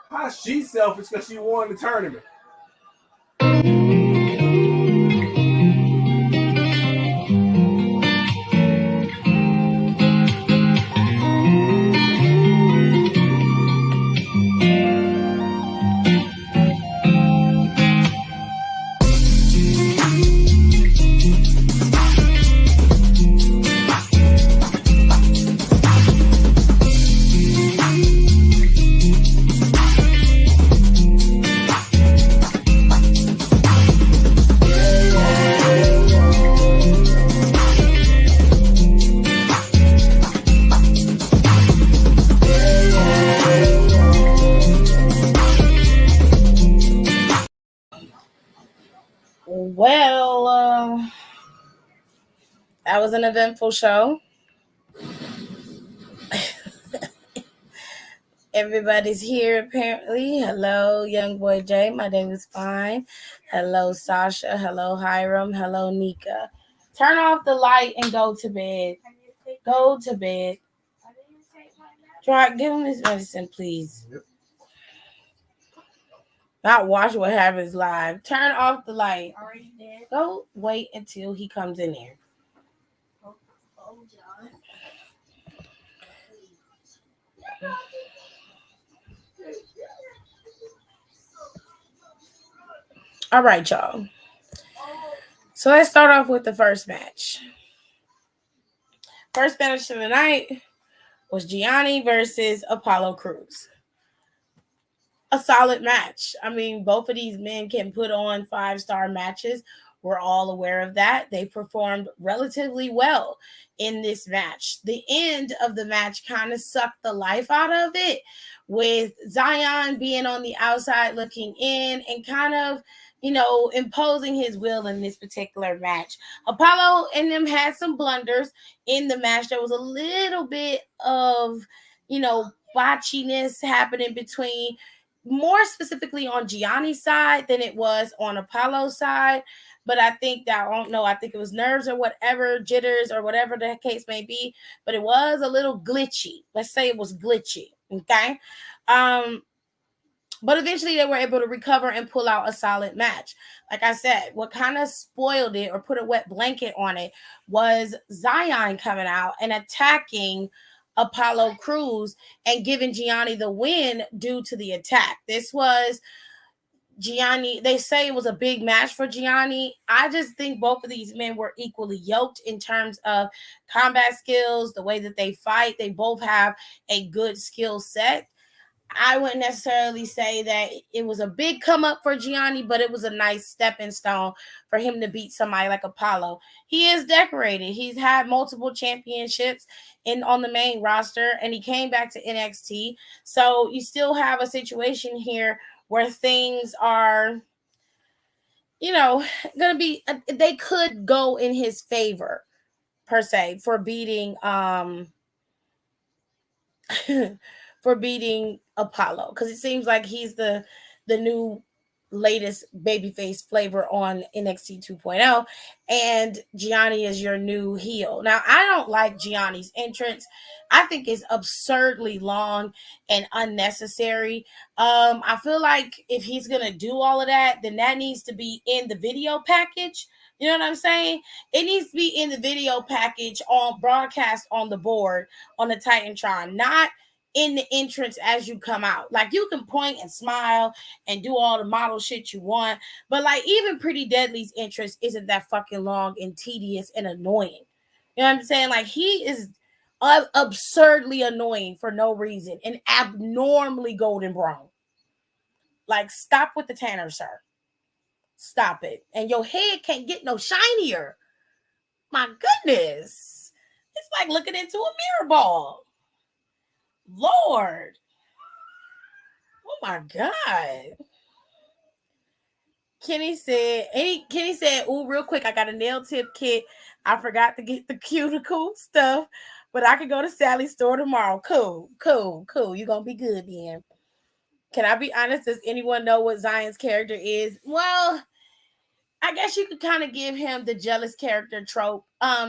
How's she selfish because she won the tournament? Well, that was an eventful show. Everybody's here apparently. Hello, young boy Jay. My name is Fine. Hello, Sasha. Hello, Hiram. Hello, Nika. Turn off the light and go to bed. Go to bed. Try give him his medicine, please. Yep. Not watch what happens live. Turn off the light. Go wait until he comes in here. All right, y'all. So let's start off with the first match. First match of the night was Gianni versus Apollo Crews. A solid match. I mean, both of these men can put on 5-star matches. We're all aware of that. They performed relatively well in this match. The end of the match kind of sucked the life out of it, with Zion being on the outside looking in and kind of, imposing his will in this particular match. Apollo and them had some blunders in the match. There was a little bit of, botchiness happening between, more specifically on Gianni's side than it was on Apollo's side. But I think that, I don't know, I think it was nerves or whatever, jitters or whatever the case may be. But it was a little glitchy. Let's say it was glitchy. Okay. But eventually they were able to recover and pull out a solid match. Like I said, what kind of spoiled it or put a wet blanket on it was Zion coming out and attacking Apollo Crews and giving Gianni the win due to the attack. This was Gianni. They say it was a big match for Gianni. I just think both of these men were equally yoked in terms of combat skills, the way that they fight. They both have a good skill set. I wouldn't necessarily say that it was a big come up for Gianni, but it was a nice stepping stone for him to beat somebody like Apollo. He is decorated. He's had multiple championships on the main roster, and he came back to NXT. So you still have a situation here where things are, going to be, they could go in his favor per se for beating for beating Apollo, because it seems like he's the new latest babyface flavor on NXT 2.0, and Gianni is your new heel. Now, I don't like Gianni's entrance. I think it's absurdly long and unnecessary. I feel like if he's gonna do all of that, then that needs to be in the video package. You know what I'm saying? It needs to be in the video package on broadcast on the board on the Titantron, not in the entrance as you come out. Like, you can point and smile and do all the model shit you want, but like, even Pretty Deadly's entrance isn't that fucking long and tedious and annoying. You know what I'm saying? Like, he is absurdly annoying for no reason and abnormally golden brown. Like, stop with the Tanner, sir. Stop it. And your head can't get no shinier. My goodness. It's like looking into a mirror ball. Lord. Oh my God. Kenny said, "Ooh, real quick, I got a nail tip kit. I forgot to get the cuticle stuff, but I could go to Sally's store tomorrow." Cool. You're going to be good then. Can I be honest? Does anyone know what Zion's character is? Well, I guess you could kind of give him the jealous character trope.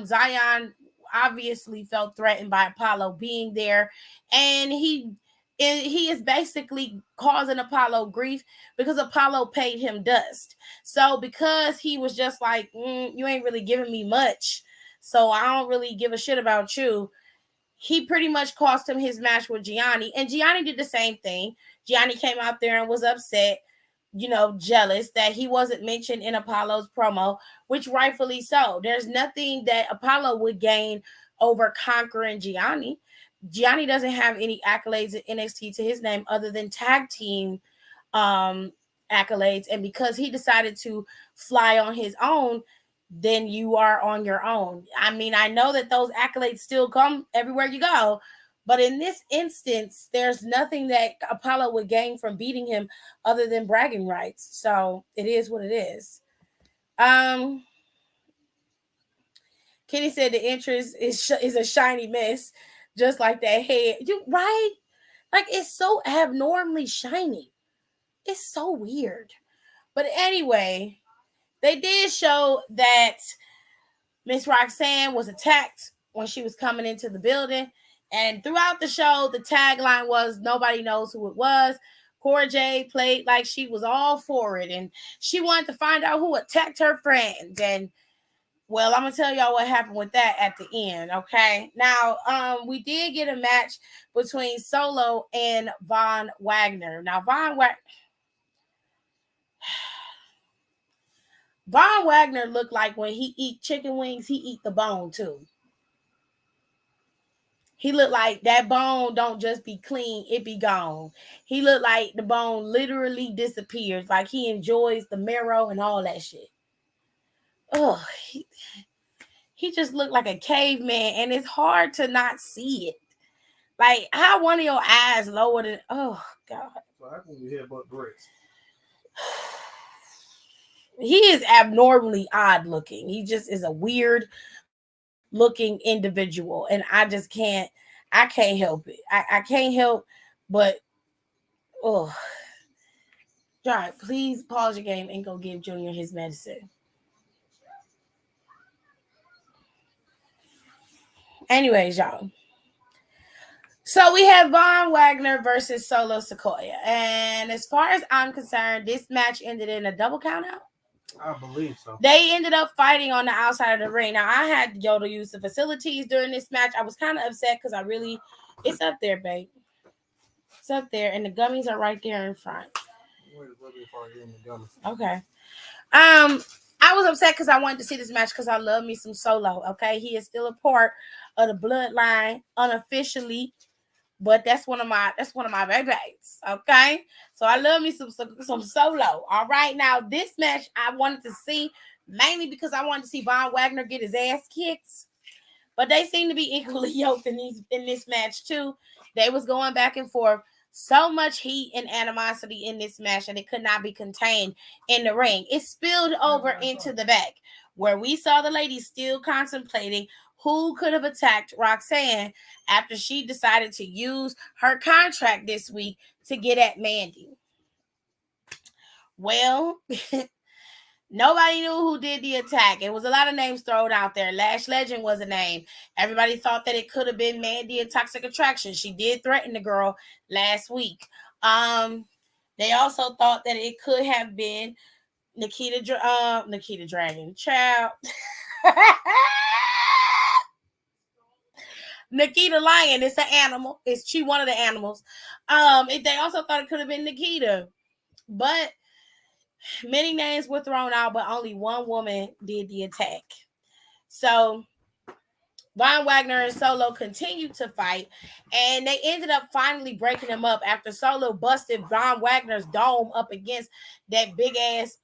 Zion obviously felt threatened by Apollo being there, and he And he is basically causing Apollo grief because Apollo paid him dust. So because he was just like, you ain't really giving me much, so I don't really give a shit about you, he pretty much cost him his match with Gianni. And Gianni did the same thing. Gianni came out there and was upset, jealous that he wasn't mentioned in Apollo's promo, which rightfully so. There's nothing that Apollo would gain over conquering Gianni. Gianni doesn't have any accolades at NXT to his name other than tag team um, accolades. And because he decided to fly on his own, then you are on your own. I mean, I know that those accolades still come everywhere you go, but in this instance, there's nothing that Apollo would gain from beating him other than bragging rights. So it is what it is. Kenny said the entrance is a shiny mess, just like that head. You right? Like it's so abnormally shiny. It's so weird. But anyway, they did show that Miss Roxanne was attacked when she was coming into the building. And throughout the show, the tagline was nobody knows who it was. Cora Jade played like she was all for it. And she wanted to find out who attacked her friends. And well, I'm gonna tell y'all what happened with that at the end, okay? Now, we did get a match between Solo and Von Wagner. Now, Von Wagner looked like when he eat chicken wings, he eat the bone too. He looked like that bone don't just be clean, it be gone. He looked like the bone literally disappears, like he enjoys the marrow and all that shit. Oh, he just looked like a caveman, and it's hard to not see it. Like, how one of your eyes lower than, oh, God. So how can you headbutt bricks? He is abnormally odd looking. He just is a weird looking individual, and I can't help it. I can't help but, oh. All right, please pause your game and go give Junior his medicine. Anyways, y'all. So we have Von Wagner versus Solo Sequoia. And as far as I'm concerned, this match ended in a double count out. I believe so. They ended up fighting on the outside of the ring. Now, I had to go to use the facilities during this match. I was kind of upset because it's up there, babe. It's up there, and the gummies are right there in front. Okay. I was upset because I wanted to see this match because I love me some Solo. Okay, he is still a part of the bloodline unofficially, but that's one of my babies. Okay, so I love me some Solo. All right, now this match I wanted to see mainly because I wanted to see Von Wagner get his ass kicked, but they seem to be equally yoked in this match too. They was going back and forth. So much heat and animosity in this match that it could not be contained in the ring. It spilled over into the back, where we saw the ladies still contemplating who could have attacked Roxanne after she decided to use her contract this week to get at Mandy. Well, nobody knew who did the attack. It was a lot of names thrown out there. Lash Legend was a name. Everybody thought that it could have been Mandy and Toxic Attraction. She did threaten the girl last week. They also thought that it could have been Nikita Dragon. Child. Nikita Lion. It's an animal. She one of the animals. They also thought it could have been Nikita. But many names were thrown out, but only one woman did the attack. So Von Wagner and Solo continued to fight, and they ended up finally breaking them up after Solo busted Von Wagner's dome up against that big ass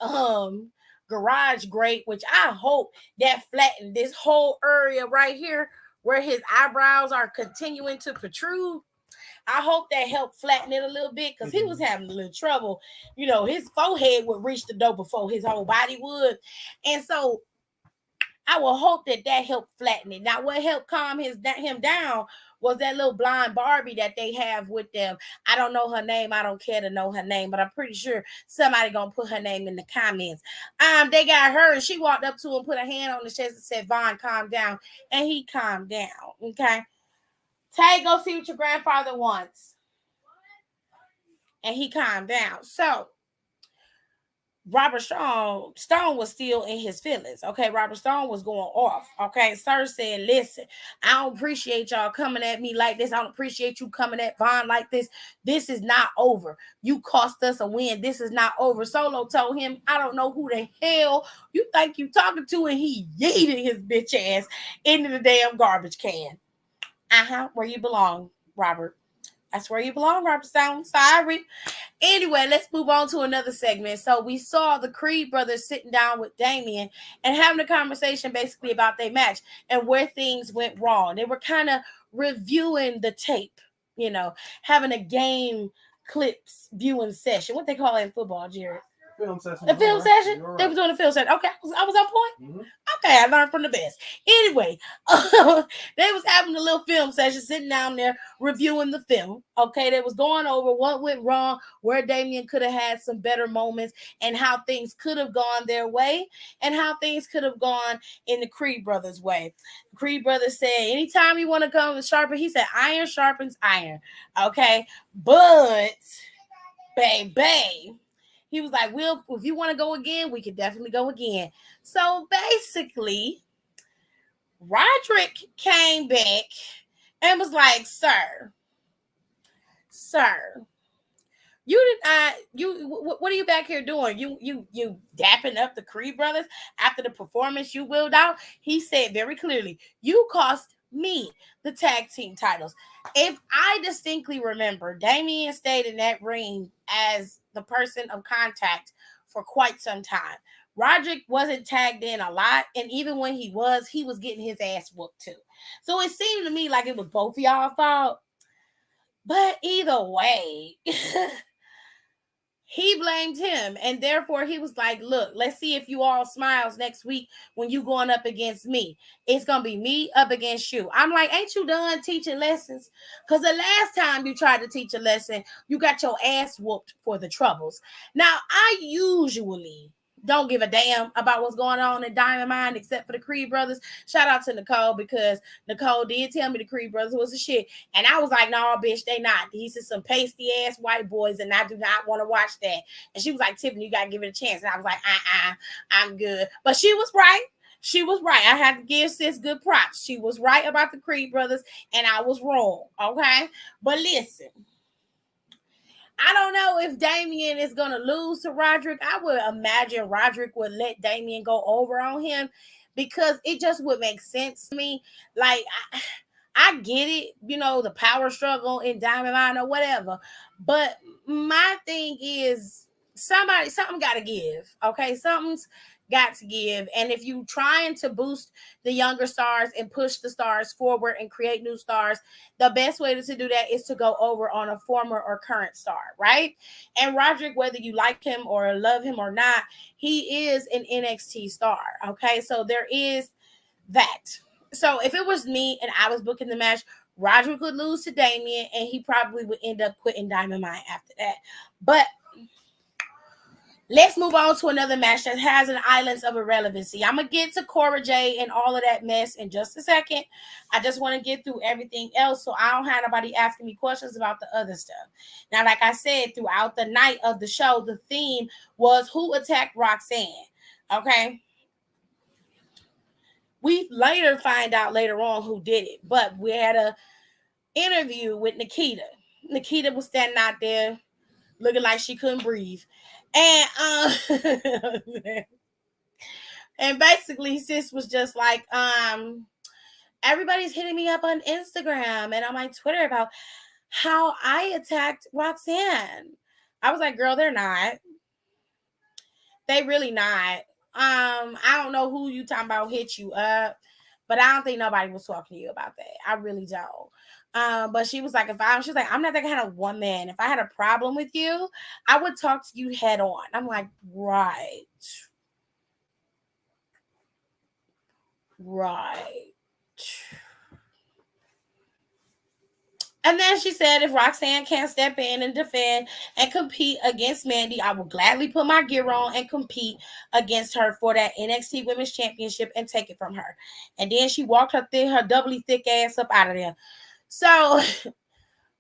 garage grate, which I hope that flattened this whole area right here where his eyebrows are continuing to protrude. I hope that helped flatten it a little bit because he was having a little trouble. His forehead would reach the door before his whole body would. And so I will hope that helped flatten it. Now, what helped calm him down was that little blind Barbie that they have with them. I don't know her name. I don't care to know her name, but I'm pretty sure somebody gonna put her name in the comments. They got her, and she walked up to him, put her hand on his chest, and said, "Vaughn, calm down," and he calmed down. Okay, Tay, go see what your grandfather wants. and he calmed down. So Robert Stone was still in his feelings. Okay, Robert Stone was going off. Okay, Sir said, "Listen, I don't appreciate y'all coming at me like this. I don't appreciate you coming at Vaughn like this. This is not over. You cost us a win. This is not over." Solo told him, "I don't know who the hell you think you talking to," and he yeeted his bitch ass into the damn garbage can. Where you belong, Robert. That's where you belong, Robert Stone. Sorry. Anyway, let's move on to another segment. So we saw the Creed brothers sitting down with Damian and having a conversation basically about their match and where things went wrong. They were kind of reviewing the tape, having a game clips viewing session. What they call it in football, Jared? Film session. The film session? Right. They were doing a film session. Okay, I was on point. Mm-hmm. Okay, I learned from the best. Anyway, they was having a little film session, sitting down there reviewing the film. Okay, they was going over what went wrong, where Damian could have had some better moments, and how things could have gone their way, and how things could have gone in the Creed brothers' way. The Creed brothers said, anytime you want to come and sharpen, he said, iron sharpens iron. Okay, but baby, he was like, "Will, if you want to go again, we can definitely go again." So basically, Roderick came back and was like, sir, you did not. What are you back here doing? You dapping up the Creed brothers after the performance you willed out?" He said very clearly, "You cost me the tag team titles." If I distinctly remember, Damian stayed in that ring as the person of contact for quite some time. Roderick wasn't tagged in a lot, and even when he was getting his ass whooped too. So it seemed to me like it was both of y'all fault. But either way, he blamed him, and therefore he was like, "Look, let's see if you all smiles next week when you going up against me. It's gonna be me up against you." I'm like, "Ain't you done teaching lessons? Because the last time you tried to teach a lesson, you got your ass whooped for the troubles." Now, I usually don't give a damn about what's going on in Diamond Mine except for the Creed brothers. Shout out to Nicole, because Nicole did tell me the Creed brothers was a shit. And I was like, "No, bitch, they not. These are some pasty ass white boys, and I do not want to watch that." And she was like, "Tiffany, you got to give it a chance." And I was like, I'm good. But she was right. She was right. I had to give sis good props. She was right about the Creed brothers, and I was wrong. Okay? But listen, I don't know if Damian is going to lose to Roderick. I would imagine Roderick would let Damian go over on him, because it just would make sense to me. Like, I get it, the power struggle in Diamond Mine or whatever. But my thing is, something got to give. Okay, something's got to give. And if you trying to boost the younger stars and push the stars forward and create new stars, the best way to do that is to go over on a former or current star, right? And Roderick, whether you like him or love him or not, he is an NXT star. Okay, so there is that. So if it was me and I was booking the match, Roderick would lose to Damian, and he probably would end up quitting Diamond Mine after that. But let's move on to another match that has an island of irrelevancy. I'm going to get to Cora J and all of that mess in just a second. I just want to get through everything else so I don't have nobody asking me questions about the other stuff. Now, like I said, throughout the night of the show, the theme was who attacked Roxanne. Okay? We later find out later on who did it, but we had a interview with Nikita. Nikita was standing out there looking like she couldn't breathe. And and basically sis was just like, everybody's hitting me up on Instagram and on my Twitter about how I attacked Roxanne. I was like, girl, they're not. They really not. I don't know who you talking about hit you up, but I don't think nobody was talking to you about that. I really don't. But she was like, she was like, I'm not that kind of woman. If I had a problem with you, I would talk to you head on. I'm like, right. And then she said, if Roxanne can't step in and defend and compete against Mandy, I will gladly put my gear on and compete against her for that NXT Women's Championship and take it from her. And then she walked her doubly thick ass up out of there. So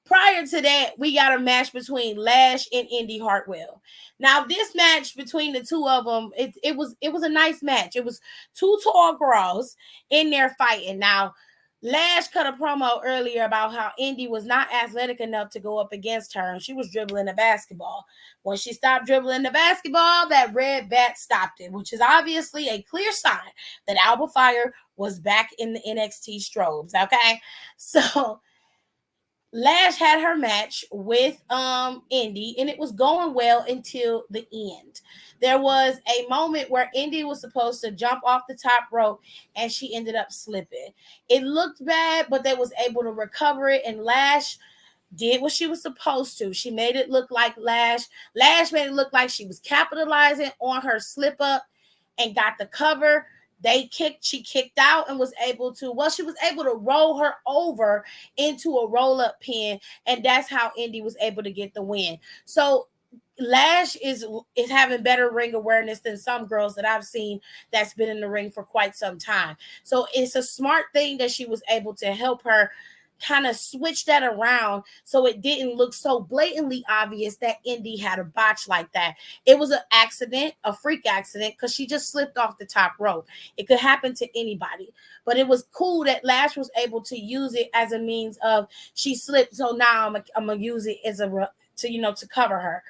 Prior to that, we got a match between Lash and Indy Hartwell. Now, this match between the two of them, it was a nice match. It was two tall girls in there fighting. Now, Lash cut a promo earlier about how Indy was not athletic enough to go up against her, and she was dribbling the basketball. When she stopped dribbling the basketball, that red bat stopped it, which is obviously a clear sign that Alba Fire was back in the NXT strobes. Okay, so Lash had her match with Indy, and it was going well until the end. There was a moment where Indy was supposed to jump off the top rope and she ended up slipping. It looked bad, but they was able to recover it, and Lash did what she was supposed to. She made it look like Lash made it look like she was capitalizing on her slip up and got the cover. She kicked out and was able to, well, she was able to roll her over into a roll-up pin, and that's how Indy was able to get the win. So Lash is having better ring awareness than some girls that I've seen that's been in the ring for quite some time. So it's a smart thing that she was able to help her kind of switch that around so it didn't look so blatantly obvious that Indy had a botch like that. It was an accident, a freak accident, because she just slipped off the top rope. It could happen to anybody, but it was cool that Lash was able to use it as a means of, she slipped, so now I'm gonna use it as to cover her.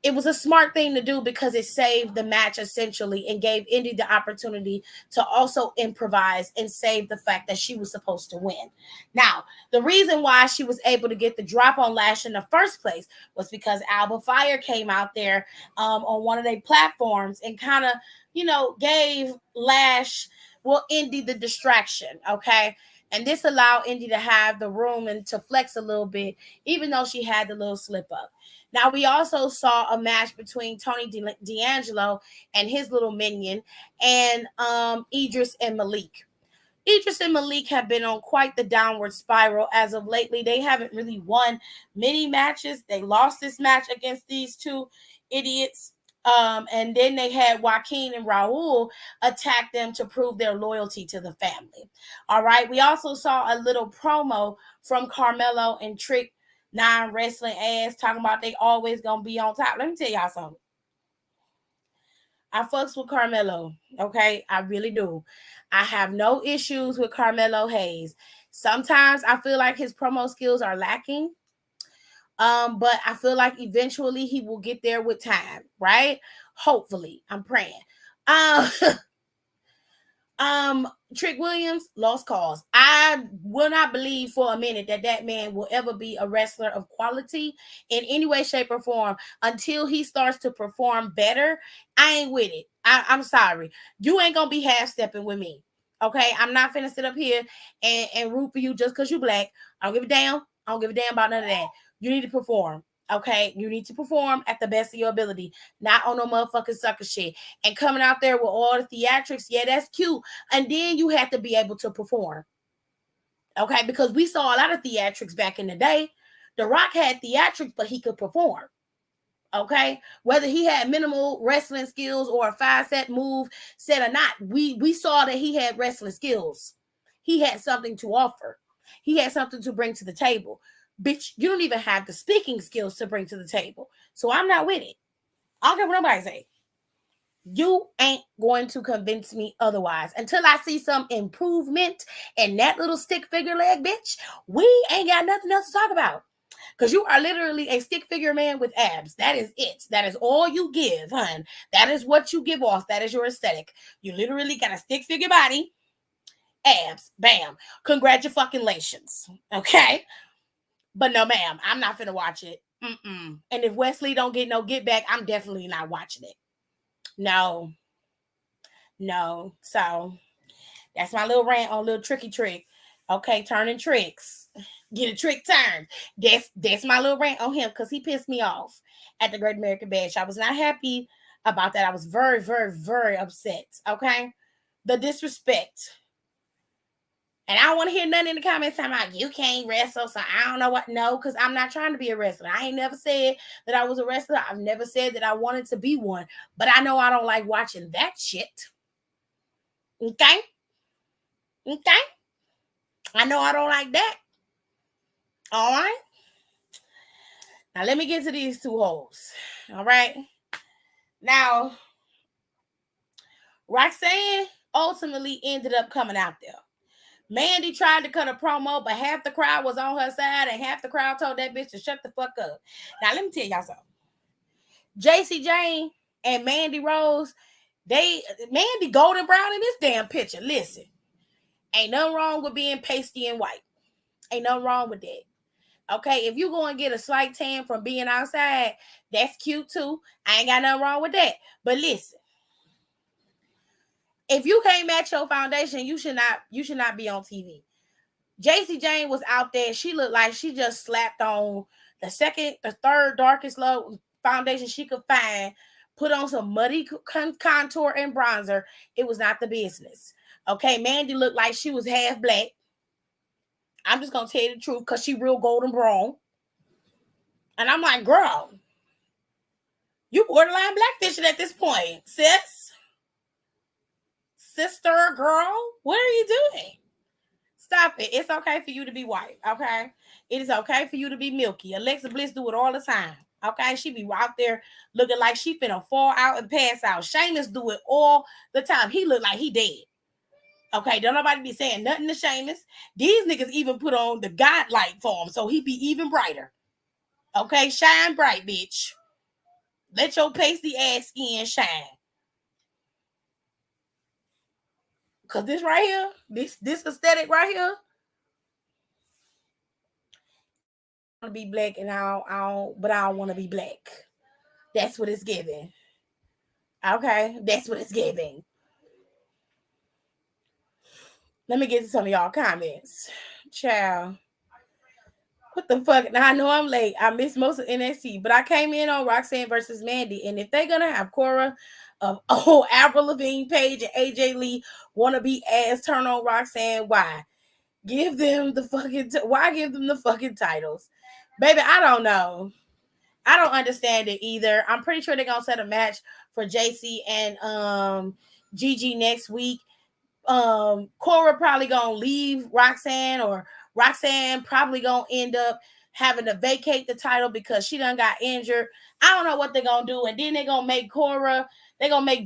It was a smart thing to do because it saved the match essentially and gave Indy the opportunity to also improvise and save the fact that she was supposed to win. Now, the reason why she was able to get the drop on Lash in the first place was because Alba Fire came out there on one of their platforms and kind of, gave Indy the distraction, okay? And this allowed Indy to have the room and to flex a little bit, even though she had the little slip up. Now, we also saw a match between Tony D'Angelo and his little minion and Idris and Malik. Idris and Malik have been on quite the downward spiral as of lately. They haven't really won many matches. They lost this match against these two idiots. And then they had Joaquin and Raul attack them to prove their loyalty to the family. All right. We also saw a little promo from Carmelo and Trick Nine wrestling ass talking about they always gonna be on top. Let me tell y'all something. I fucks with Carmelo. Okay. I really do. I have no issues with Carmelo Hayes. Sometimes I feel like his promo skills are lacking. But I feel like eventually he will get there with time, right? Hopefully. I'm praying. Um, Trick Williams, lost cause. I will not believe for a minute that man will ever be a wrestler of quality in any way, shape, or form until he starts to perform better. I ain't with it. I'm sorry. You ain't gonna be half stepping with me. Okay, I'm not finna sit up here and root for you just because you black. I don't give a damn. I don't give a damn about none of that. You need to perform. Okay, you need to perform at the best of your ability, not on no motherfucking sucker shit. And coming out there with all the theatrics, yeah, that's cute. And then you have to be able to perform. Okay, because we saw a lot of theatrics back in the day. The Rock had theatrics, but he could perform. Okay, whether he had minimal wrestling skills or a 5-set move set or not, we saw that he had wrestling skills. He had something to offer. He had something to bring to the table. Bitch, you don't even have the speaking skills to bring to the table. So I'm not with it. I don't care what nobody say. You ain't going to convince me otherwise. Until I see some improvement in that little stick figure leg, bitch, we ain't got nothing else to talk about. Because you are literally a stick figure man with abs. That is it. That is all you give, hun. That is what you give off. That is your aesthetic. You literally got a stick figure body, abs, bam. Congratulations. Okay? But no, ma'am, I'm not finna watch it. Mm-mm. And if Wesley don't get no get back, I'm definitely not watching it. No. So that's my little rant on little tricky trick. Okay, turning tricks. Get a trick turned. That's my little rant on him because he pissed me off at the Great American Bash. I was not happy about that. I was very, very, very upset. Okay, the disrespect. And I don't want to hear nothing in the comments talking about you can't wrestle, so I don't know what. No, because I'm not trying to be a wrestler. I ain't never said that I was a wrestler. I've never said that I wanted to be one. But I know I don't like watching that shit. Okay? Okay? I know I don't like that. All right. Now let me get to these two hoes. All right. Now, Roxanne ultimately ended up coming out there. Mandy tried to cut a promo, but half the crowd was on her side and half the crowd told that bitch to shut the fuck up. Now, let me tell y'all something. JC Jane and Mandy Rose, Mandy golden brown in this damn picture. Listen, ain't nothing wrong with being pasty and white. Ain't nothing wrong with that. Okay, if you go and get a slight tan from being outside, that's cute too. I ain't got nothing wrong with that. But listen, if you can't match your foundation, you should not be on TV. JC Jane was out there. She looked like she just slapped on the third darkest low foundation she could find, put on some muddy contour and bronzer. It was not the business. Okay, Mandy looked like she was half black. I'm just gonna tell you the truth because she real golden brown. And I'm like, girl, you borderline blackfishing at this point, sis. Sister, girl, what are you doing? Stop it. It's okay for you to be white, okay? It is okay for you to be milky. Alexa Bliss do it all the time, okay? She be out there looking like she finna fall out and pass out. Sheamus do it all the time. He look like he dead. Okay, don't nobody be saying nothing to Sheamus. These niggas even put on the godlight for him, so he be even brighter. Okay, shine bright, bitch. Let your pasty ass skin shine. Cause this right here, this aesthetic right here, I want to be black and but I don't want to be black. That's what it's giving. Okay, that's what it's giving. Let me get to some of y'all comments. Child. What the fuck? Now I know I'm late. I missed most of NXT, but I came in on Roxanne versus Mandy. And if they're gonna have Cora of Avril Lavigne, Paige, and AJ Lee wanna be ass turn on Roxanne, why? Give them the fucking why give them the fucking titles? Baby, I don't know. I don't understand it either. I'm pretty sure they're gonna set a match for JC and Gigi next week. Cora probably gonna leave Roxanne, or Roxanne probably gonna end up having to vacate the title because she done got injured. I don't know what they're gonna do, and then they're gonna make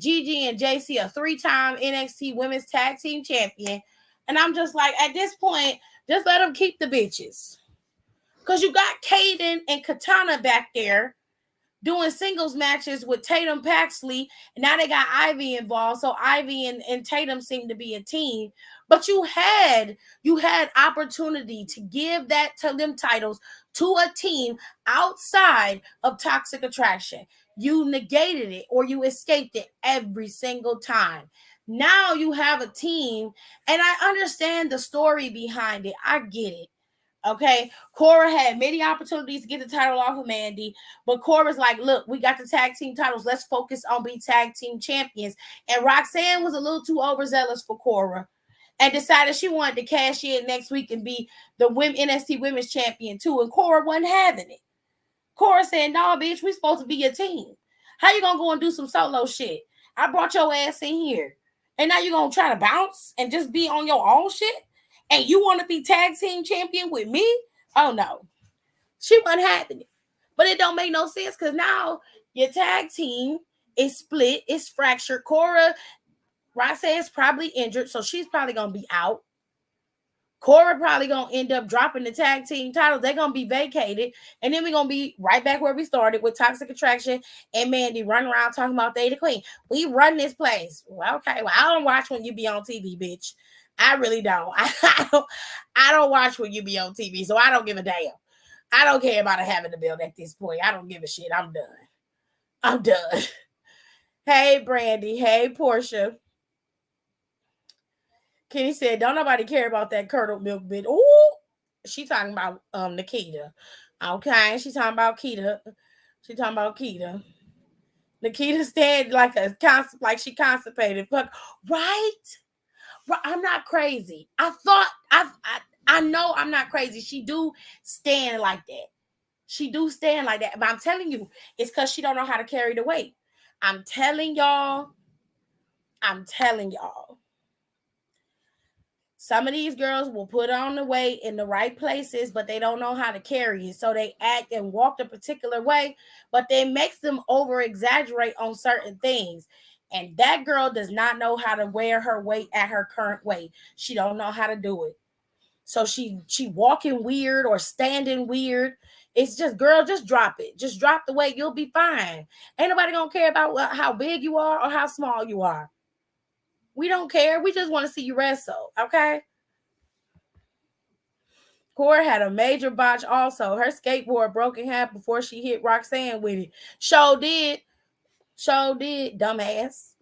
Gigi and JC a 3-time NXT Women's Tag Team Champion. And I'm just like, at this point, just let them keep the bitches. Because you got Kaden and Katana back there doing singles matches with Tatum Paxley. And now they got Ivy involved. So Ivy and Tatum seem to be a team. But you had opportunity to give them titles to a team outside of Toxic Attraction. You negated it or you escaped it every single time. Now you have a team, and I understand the story behind it. I get it. Okay, Cora had many opportunities to get the title off of Mandy, but Cora's like, look, we got the tag team titles. Let's focus on being tag team champions. And Roxanne was a little too overzealous for Cora and decided she wanted to cash in next week and be the NXT Women's Champion too. And Cora wasn't having it. Cora said, no, bitch, we supposed to be a team. How you gonna go and do some solo shit? I brought your ass in here. And now you're gonna try to bounce and just be on your own shit? And you want to be tag team champion with me? Oh no. She wasn't having it. But it don't make no sense because now your tag team is split, it's fractured. Cora, Roxanne is probably injured, so she's probably gonna be out. Cora probably gonna end up dropping the tag team titles. They're gonna be vacated, and then we're gonna be right back where we started with Toxic Attraction and Mandy running around talking about they the queen. We run this place. Well, okay. Well, I don't watch when you be on TV, bitch. I really don't. I don't watch when you be on TV, so I don't give a damn. I don't care about having the build at this point. I don't give a shit. I'm done. Hey, Brandy. Hey, Portia. Kenny said, don't nobody care about that curdled milk bit. Ooh, she talking about Nikita. Okay, she talking about Keita. Nikita stand like she constipated. Fuck, right? I'm not crazy. I know I'm not crazy. She do stand like that. But I'm telling you, it's because she don't know how to carry the weight. I'm telling y'all. Some of these girls will put on the weight in the right places, but they don't know how to carry it. So they act and walk a particular way, but they makes them over exaggerate on certain things. And that girl does not know how to wear her weight at her current weight. She don't know how to do it. So she walking weird or standing weird. It's just, girl, just drop it. Just drop the weight. You'll be fine. Ain't nobody gonna care about how big you are or how small you are. We don't care. We just want to see you wrestle. Okay. Cora had a major botch also. Her skateboard broke in half before she hit Roxanne with it. Show did. Show did. Dumbass.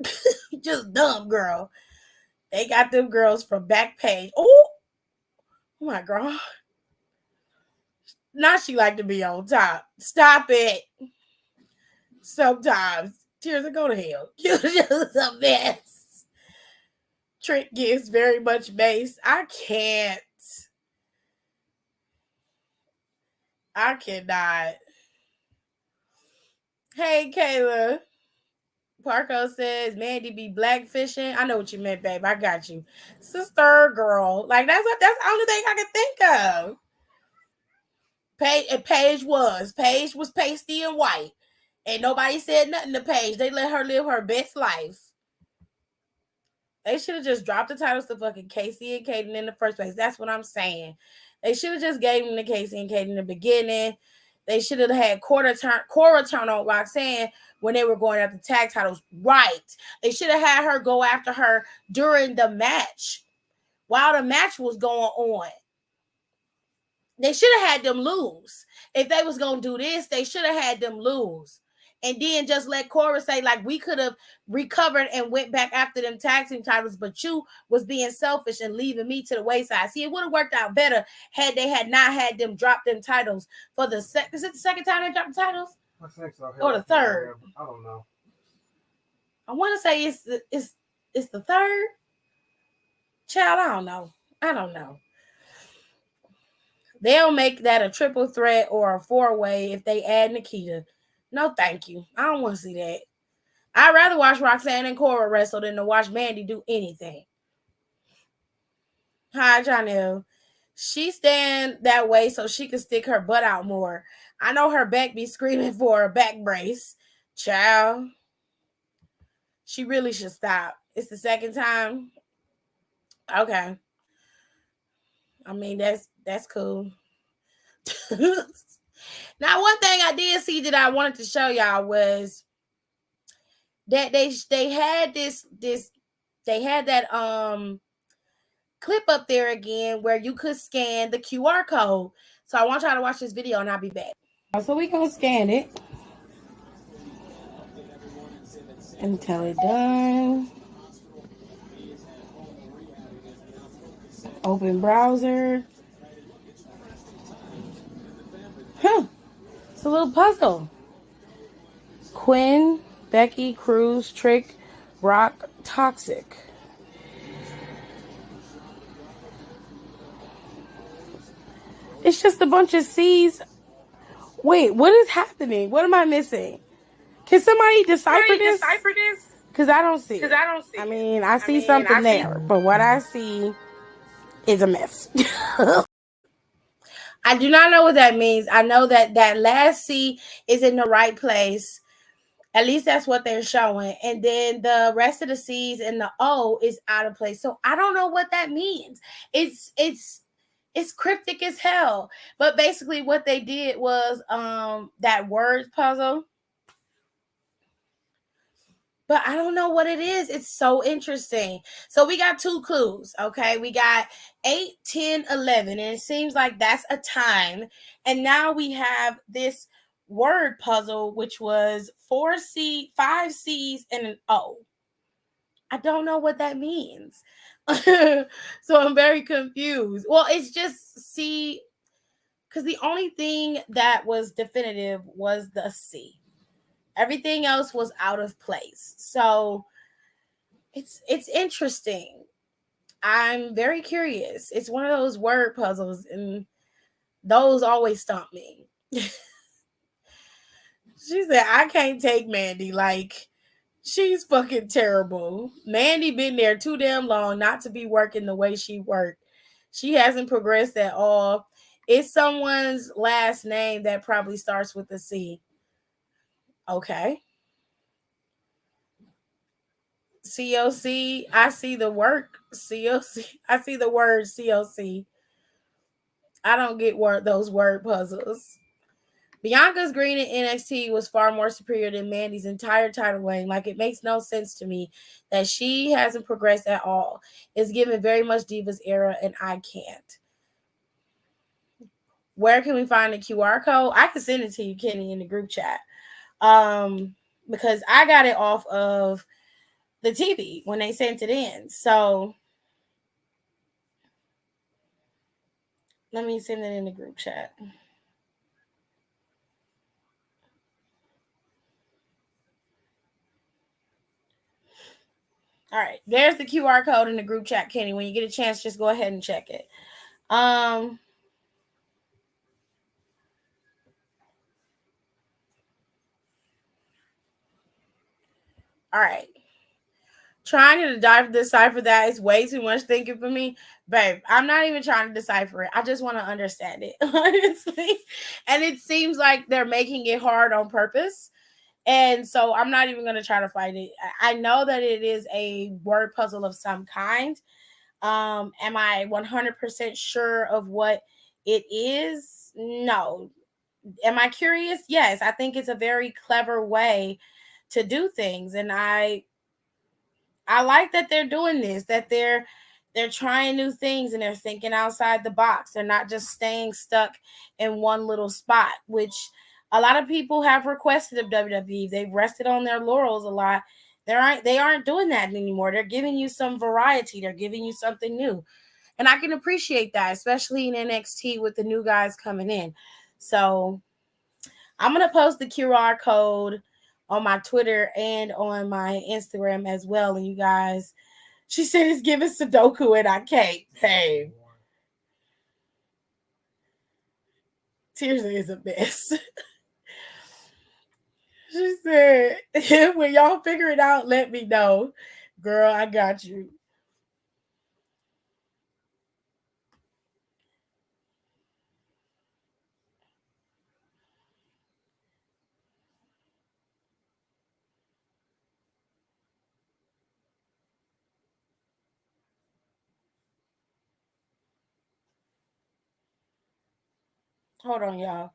Just dumb girl. They got them girls from Backpage. Oh my God. Now she like to be on top. Stop it. Sometimes. Tears go to hell. You're just a mess. Trick gives very much base. I can't. I cannot. Hey, Kayla. Parko says Mandy be blackfishing. I know what you meant, babe. I got you. Sister girl. Like that's the only thing I can think of. Paige was pasty and white. And nobody said nothing to Paige. They let her live her best life. They should have just dropped the titles to fucking Casey and Kaden in the first place. That's what I'm saying. They should have just gave them to Casey and Kaden in the beginning. They should have had Cora turn on Roxanne when they were going after tag titles. Right. They should have had her go after her during the match. While the match was going on. They should have had them lose. If they was going to do this, they should have had them lose. And then just let Cora say, like, we could have recovered and went back after them tag team titles, but you was being selfish and leaving me to the wayside. See, it would have worked out better had they had not had them drop them titles for the is it the second time they dropped the titles? I think so. Or the third? I don't know. I want to say it's the third. Child, I don't know. They'll make that a triple threat or a four-way if they add Nikita. No, thank you. I don't want to see that. I'd rather watch Roxanne and Cora wrestle than to watch Mandy do anything. Hi, Janelle. She stand that way so she can stick her butt out more. I know her back be screaming for a back brace. Child. She really should stop. It's the second time. Okay. I mean, that's cool. Now, one thing I did see that I wanted to show y'all was that they had that clip up there again where you could scan the QR code. So I want y'all to watch this video and I'll be back. So we gonna scan it until it done. Open browser. It's a little puzzle. Quinn, Becky, Cruz, Trick, Brock, Toxic. It's just a bunch of C's. Wait, what is happening? What am I missing? Can somebody decipher this? Because I don't see. I mean, I see something there, but what I see is a mess. I do not know what that means. I know that that last C is in the right place. At least that's what they're showing. And then the rest of the C's and the O is out of place. So I don't know what that means. It's cryptic as hell. But basically what they did was that word puzzle. But I don't know what it is. It's so interesting. So we got two clues, okay? We got 8, 10, 11, and it seems like that's a time. And now we have this word puzzle, which was 5 C's and an O. I don't know what that means. So I'm very confused. Well, it's just C, because the only thing that was definitive was the C. Everything else was out of place. So it's interesting. I'm very curious. It's one of those word puzzles, and those always stump me. She said, I can't take Mandy. Like, She's fucking terrible. Mandy been there too damn long not to be working the way she worked. She hasn't progressed at all. It's someone's last name that probably starts with a C. Okay. COC. I see the work. COC. I see the word COC. I don't get those word puzzles. Bianca's green in NXT was far more superior than Mandy's entire title reign. Like, it makes no sense to me that she hasn't progressed at all. It's given very much Divas era, and I can't. Where can we find the QR code? I can send it to you, Kenny, in the group chat. Because I got it off of the TV when they sent it in. So let me send it in the group chat. All right, there's the QR code in the group chat, Kenny. When you get a chance, just go ahead and check it. All right. Trying to decipher that is way too much thinking for me. Babe, I'm not even trying to decipher it. I just want to understand it, honestly. And it seems like they're making it hard on purpose. And so I'm not even going to try to fight it. I know that it is a word puzzle of some kind. Am I 100% sure of what it is? No. Am I curious? Yes. I think it's a very clever way to do things. And I like that they're doing this, that they're trying new things and they're thinking outside the box. They're not just staying stuck in one little spot, which a lot of people have requested of WWE. They've rested on their laurels a lot. They aren't doing that anymore. They're giving you some variety. They're giving you something new. And I can appreciate that, especially in NXT with the new guys coming in. So I'm going to post the QR code on my Twitter and on my Instagram as well. And you guys, she said it's giving Sudoku and I can't. Hey, seriously, is a mess. She said, when y'all figure it out, let me know. Girl, I got you. Hold on, y'all.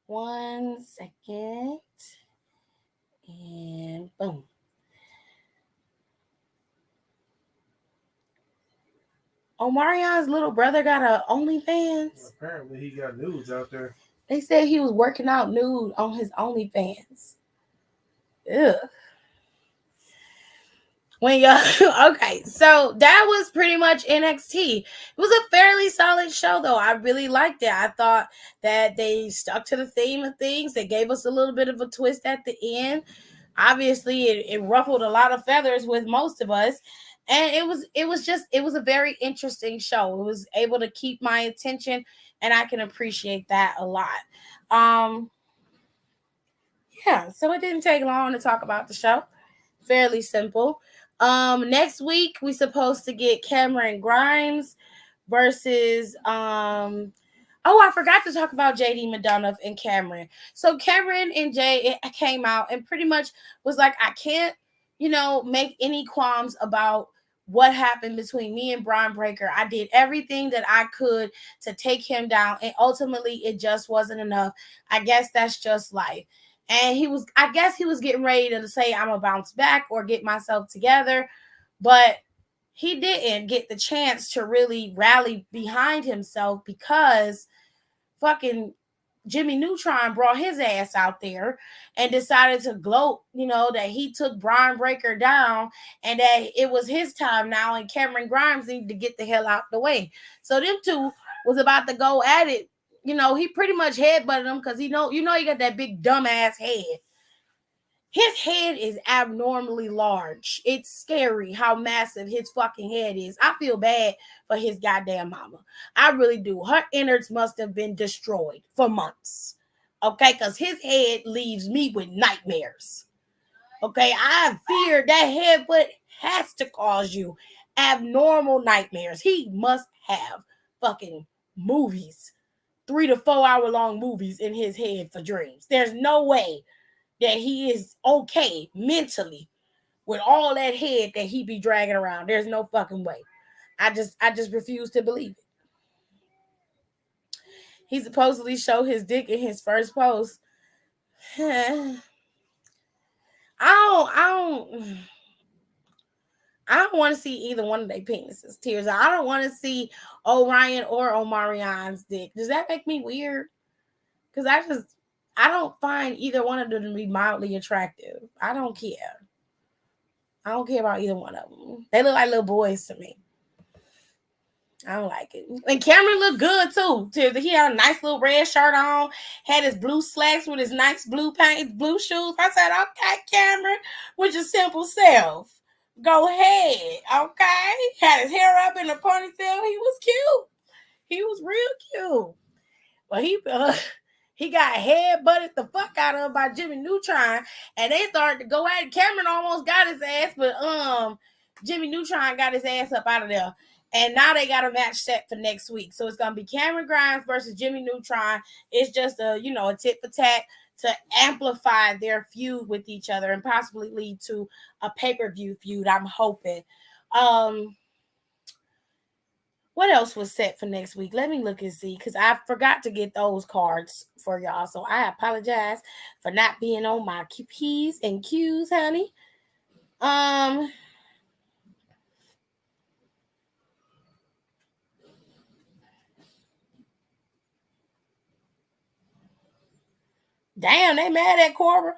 One second. And boom. Omarion's little brother got a OnlyFans. Apparently, he got nudes out there. They said he was working out nude on his OnlyFans. Ugh. When y'all okay, so that was pretty much NXT. It was a fairly solid show, though. I really liked it. I thought that they stuck to the theme of things. They gave us a little bit of a twist at the end. Obviously, it ruffled a lot of feathers with most of us, and it was a very interesting show. It was able to keep my attention, and I can appreciate that a lot. Um, yeah, so it didn't take long to talk about the show. Fairly simple. Next week we supposed to get Cameron Grimes versus oh, I forgot to talk about JD McDonough and Cameron. So Cameron and Jay came out and pretty much was like, I can't, make any qualms about what happened between me and Brian Breaker. I did everything that I could to take him down, and ultimately it just wasn't enough. I guess that's just life. And I guess he was getting ready to say, I'm gonna bounce back or get myself together, but he didn't get the chance to really rally behind himself because fucking Jimmy Neutron brought his ass out there and decided to gloat, that he took Brian Breaker down and that it was his time now, and Cameron Grimes needed to get the hell out the way. So them two was about to go at it. He pretty much headbutted him because he got that big dumbass head. His head is abnormally large. It's scary how massive his fucking head is. I feel bad for his goddamn mama. I really do. Her innards must have been destroyed for months. Okay, because his head leaves me with nightmares. Okay, I fear that headbutt has to cause you abnormal nightmares. He must have fucking movies, 3 to 4 hour long movies in his head for dreams. There's no way that he is okay mentally with all that head that he be dragging around. There's no fucking way. I just refuse to believe it. He supposedly showed his dick in his first post. I don't I don't want to see either one of their penises. Tears. I don't want to see Orion or Omarion's dick. Does that make me weird? Because I don't find either one of them to be mildly attractive. I don't care. I don't care about either one of them. They look like little boys to me. I don't like it. And Cameron looked good too. He had a nice little red shirt on, had his blue slacks with his nice blue paint, blue shoes. I said, okay, Cameron, with your simple self. Go ahead. Okay. Had his hair up in a ponytail. He was cute. He was real cute. But he got head butted the fuck out of by Jimmy Neutron, and they started to go at it. Cameron almost got his ass, but Jimmy Neutron got his ass up out of there. And now they got a match set for next week. So it's gonna be Cameron Grimes versus Jimmy Neutron. It's just a tit for tat to amplify their feud with each other and possibly lead to a pay-per-view feud. I'm hoping. What else was set for next week? Let me look and see, because I forgot to get those cards for y'all. So I apologize for not being on my P's and Q's, honey. Damn, they mad at Cora.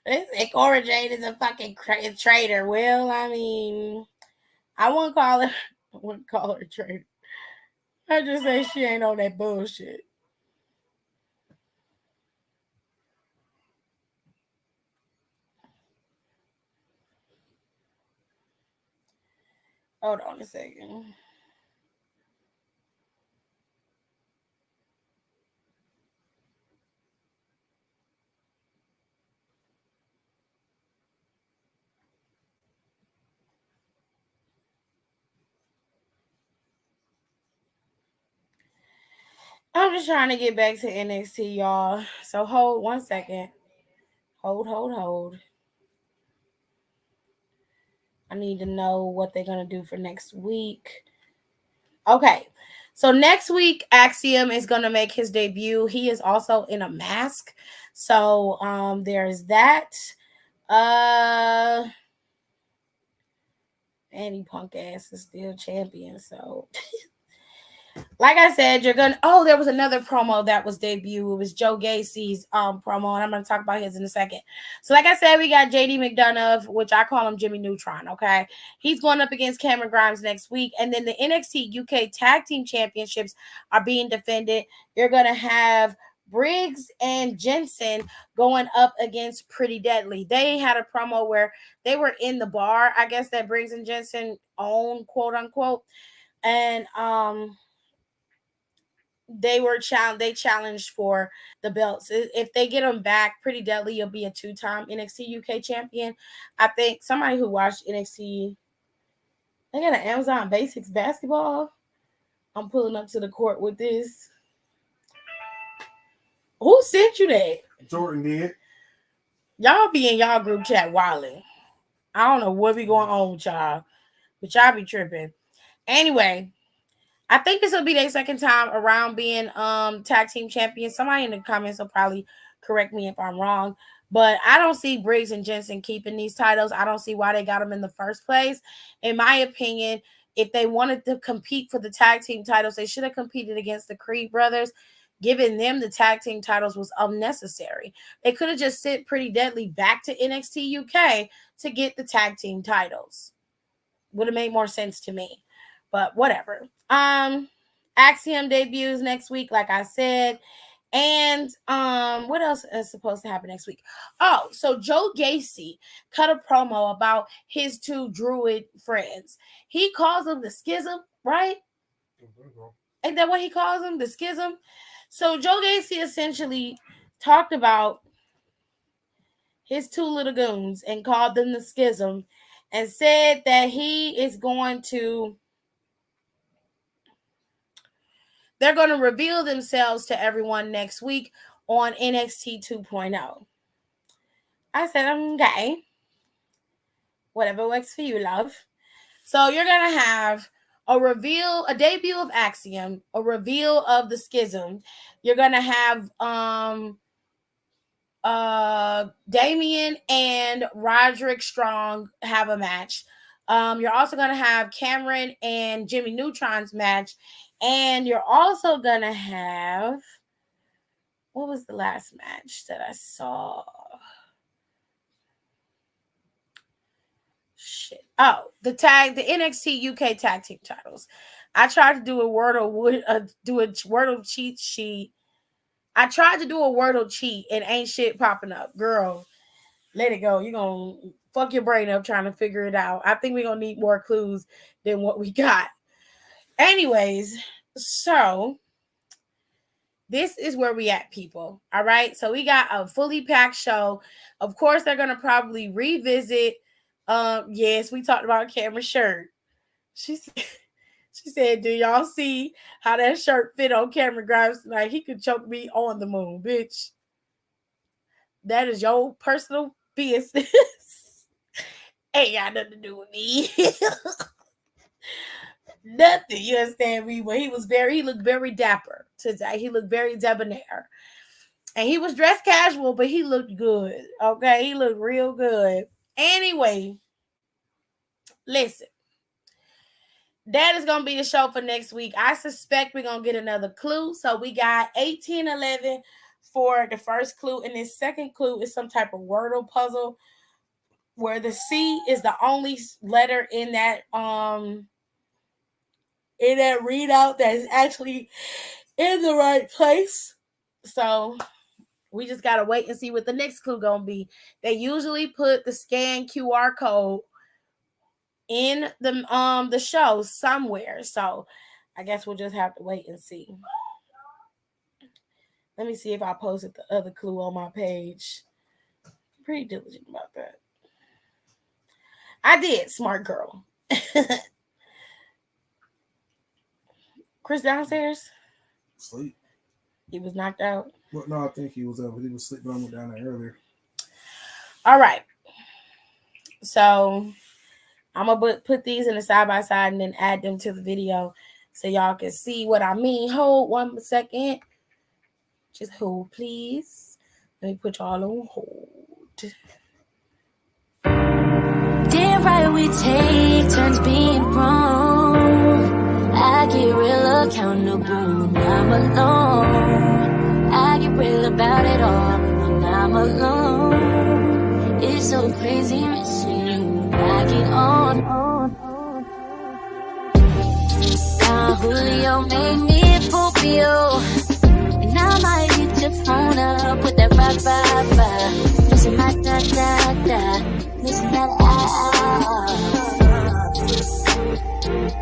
They say Cora Jade is a fucking traitor. Well, I mean, I wouldn't call her. I wouldn't call her a traitor. I just say she ain't on that bullshit. Hold on a second. I'm just trying to get back to NXT, y'all. So hold 1 second. Hold. I need to know what they're gonna do for next week. Okay. So next week, Axiom is gonna make his debut. He is also in a mask. So there's that. Uh Andy Punk ass is still champion. So like I said, you're gonna. Oh, there was another promo that was debuted. It was Joe Gacy's promo, and I'm gonna talk about his in a second. So, like I said, we got JD McDonough, which I call him Jimmy Neutron. Okay, he's going up against Cameron Grimes next week, and then the NXT UK Tag Team Championships are being defended. You're gonna have Briggs and Jensen going up against Pretty Deadly. They had a promo where they were in the bar, I guess, that Briggs and Jensen own, quote unquote, and they challenged for the belts. If they get them back, Pretty Deadly, you'll be a 2-time NXT UK champion. I think somebody who watched NXT, they got an Amazon Basics basketball. I'm pulling up to the court with this. Who sent you that? Jordan did. Y'all be in y'all group chat wilding. I don't know what be going on with y'all, but y'all be tripping. Anyway, I think this will be their second time around being tag team champions. Somebody in the comments will probably correct me if I'm wrong, but I don't see Briggs and Jensen keeping these titles. I don't see why they got them in the first place. In my opinion, if they wanted to compete for the tag team titles, they should have competed against the Creed brothers. Giving them the tag team titles was unnecessary. They could have just sent Pretty Deadly back to NXT UK to get the tag team titles. Would have made more sense to me, but whatever. Axiom debuts next week, like I said, And what else is supposed to happen next week? Oh, so Joe Gacy cut a promo about his two druid friends. He calls them the schism, right? Ain't that what he calls them? The schism? So Joe Gacy essentially talked about his two little goons and called them the schism and said that he is going to they're going to reveal themselves to everyone next week on NXT 2.0. I said, okay. Whatever works for you, love. So you're going to have a debut of Axiom, a reveal of the schism. You're going to have Damian and Roderick Strong have a match. You're also going to have Cameron and Jimmy Neutron's match. And you're also going to have, what was the last match that I saw? Shit. Oh, the NXT UK tag team titles. I tried to do a Wordle cheat sheet. I tried to do a Wordle cheat and ain't shit popping up. Girl, let it go. You're going to fuck your brain up trying to figure it out. I think we're going to need more clues than what we got. Anyways, so this is where we at, people. All right. So we got a fully packed show. Of course, they're going to probably revisit. Yes, we talked about Cameron's shirt. She said, do y'all see how that shirt fit on Cameron Grimes tonight? He could choke me on the moon, bitch. That is your personal business. Ain't got nothing to do with me. Nothing, you understand me? But he looked very dapper today. He looked very debonair. And he was dressed casual, but he looked good. Okay, he looked real good. Anyway, listen. That is going to be the show for next week. I suspect we're going to get another clue. So we got 1811 for the first clue. And this second clue is some type of Wordle puzzle where the C is the only letter in that readout that is actually in the right place. So we just got to wait and see what the next clue going to be. They usually put the scan QR code in the show somewhere. So I guess we'll just have to wait and see. Let me see if I posted the other clue on my page. I'm pretty diligent about that. I did, smart girl. Chris downstairs? Sleep. He was knocked out? Well, no, I think he was up, but he was sleeping. I went down there earlier. All right. So I'm going to put these in a side-by-side and then add them to the video so y'all can see what I mean. Hold 1 second. Just hold, please. Let me put y'all on hold. Damn right we take turns being wrong. I get real accountable when I'm alone. I get real about it all when I'm alone. It's so crazy missing you. I get on. Now Julio made me Popio, and I might hit your phone up with that ba-ba-ba. Listen my da-da-da. Listen that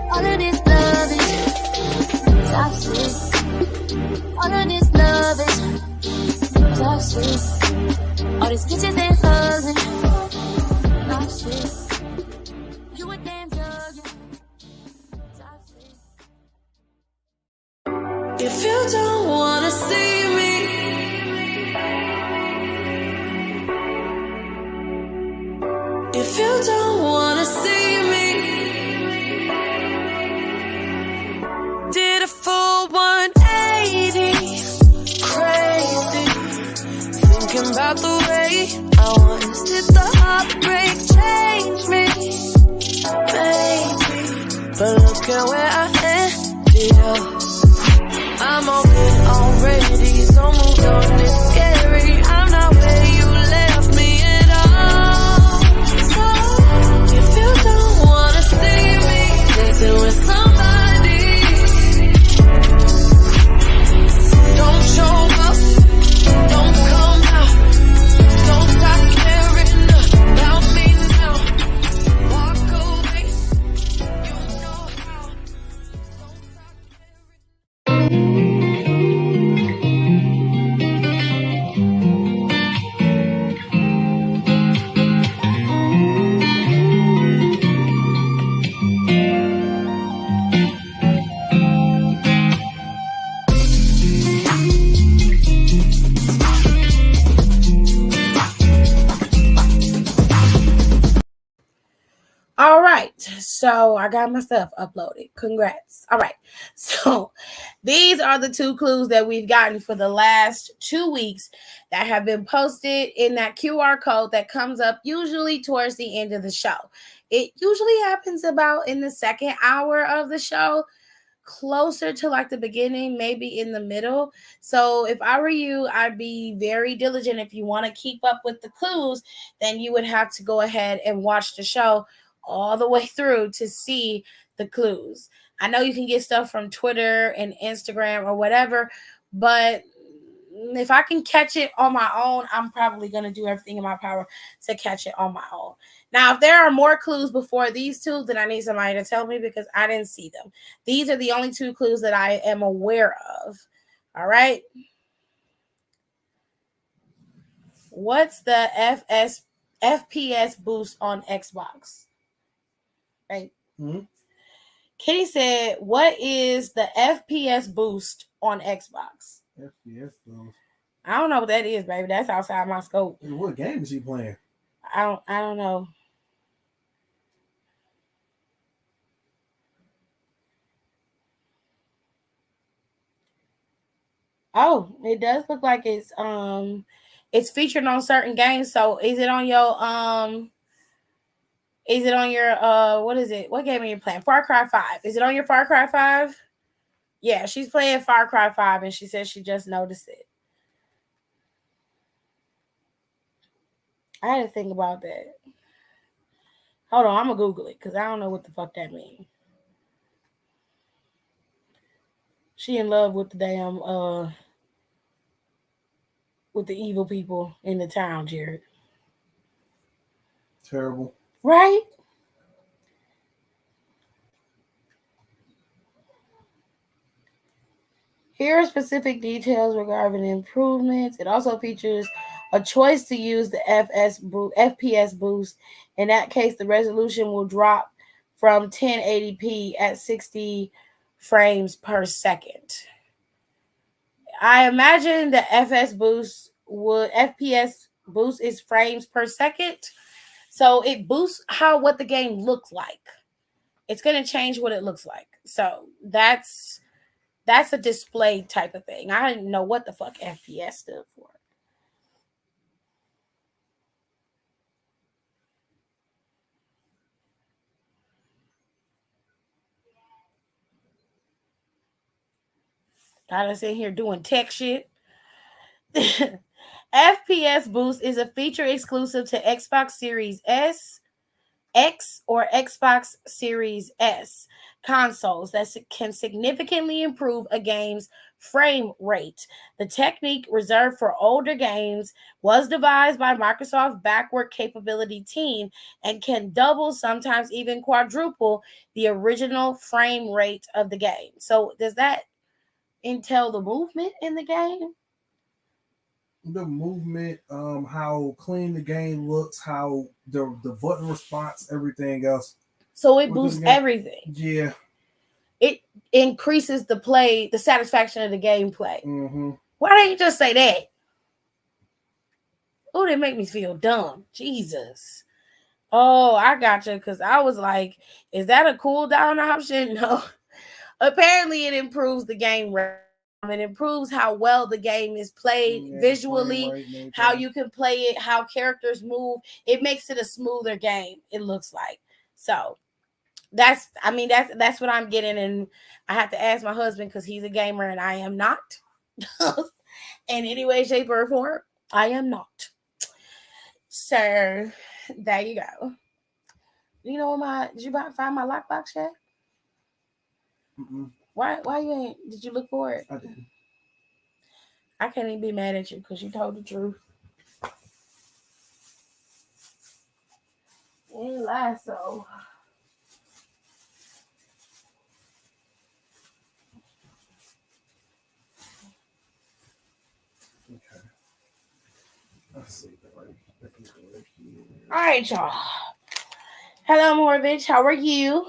all of this love is toxic. All of this love is toxic. All these bitches they hugging. Toxic. You a damn drug. Toxic. If you don't wanna see me, if you don't wanna see me, did a full 180, crazy, thinking about the way I once did the heartbreak change me, baby, but look at where I ended up. I'm open already, so moved on, it's scary, I'm not where you left me at all. So, if you don't wanna see me dancing with somebody, don't show up So I got my stuff uploaded. Congrats. All right. So these are the 2 clues that we've gotten for the last 2 weeks that have been posted in that QR code that comes up usually towards the end of the show. It usually happens about in the second hour of the show, closer to like the beginning, maybe in the middle. So if I were you, I'd be very diligent. If you want to keep up with the clues, then you would have to go ahead and watch the show all the way through to see the clues. I know you can get stuff from Twitter and Instagram or whatever, but if I can catch it on my own, I'm probably going to do everything in my power to catch it on my own. Now, if there are more clues before these 2, then I need somebody to tell me because I didn't see them. These are the only 2 clues that I am aware of. All right. What's the FPS boost on Xbox? Right. Mm-hmm. Kitty said, what is the FPS boost on Xbox? FPS boost. I don't know what that is, baby. That's outside my scope. Hey, what game is he playing? I don't know. Oh, it does look like it's featured on certain games. So is it on your what is it? What game are you playing? Far Cry 5. Is it on your Far Cry 5? Yeah, she's playing Far Cry 5 and she says she just noticed it. I had to think about that. Hold on, I'm gonna Google it because I don't know what the fuck that means. She in love with the damn with the evil people in the town, Jared. Terrible. Right? Here are specific details regarding improvements. It also features a choice to use the FPS boost. In that case, the resolution will drop from 1080p at 60 frames per second. I imagine the FPS boost is frames per second. So it boosts what the game looks like. It's going to change what it looks like. So that's a display type of thing. I didn't know what the fuck FPS stood for. Got us in here doing tech shit. FPS boost is a feature exclusive to Xbox Series X, or Xbox Series S consoles that can significantly improve a game's frame rate. The technique, reserved for older games, was devised by Microsoft's backward capability team and can double, sometimes even quadruple, the original frame rate of the game. So does that entail the movement in the game? The movement, how clean the game looks, how the button response, everything else. So it boosts everything. Yeah. It increases the satisfaction of the gameplay. Mm-hmm. Why didn't you just say that? Oh, they make me feel dumb. Jesus. Oh, I gotcha. Because I was like, is that a cooldown option? No. Apparently, it improves the game rate. It improves how well the game is played visually, how you can play it, how characters move. It makes it a smoother game, it looks like. So that's what I'm getting. And I have to ask my husband because he's a gamer and I am not. In any way, shape, or form, I am not. So there you go. You know did you find my lockbox yet? Mm-mm. Why you ain't? Did you look for it? I didn't. I can't even be mad at you because you told the truth. You ain't lie, so. Okay. Let's see. All right, y'all. Hello, Morovich. How are you?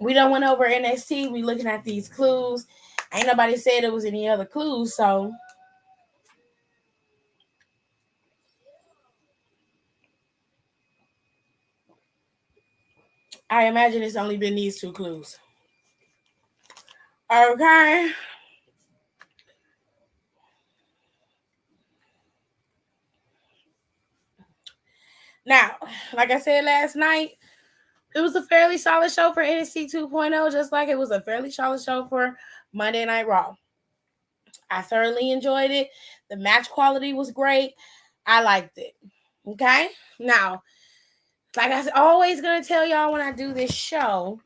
We done went over NXT. We looking at these clues. Ain't nobody said there was any other clues, so. I imagine it's only been these two clues. Okay. Now, like I said last night, it was a fairly solid show for NXT 2.0, just like it was a fairly solid show for Monday Night Raw. I thoroughly enjoyed it. The match quality was great. I liked it. Okay? Now, like I was always going to tell y'all when I do this show,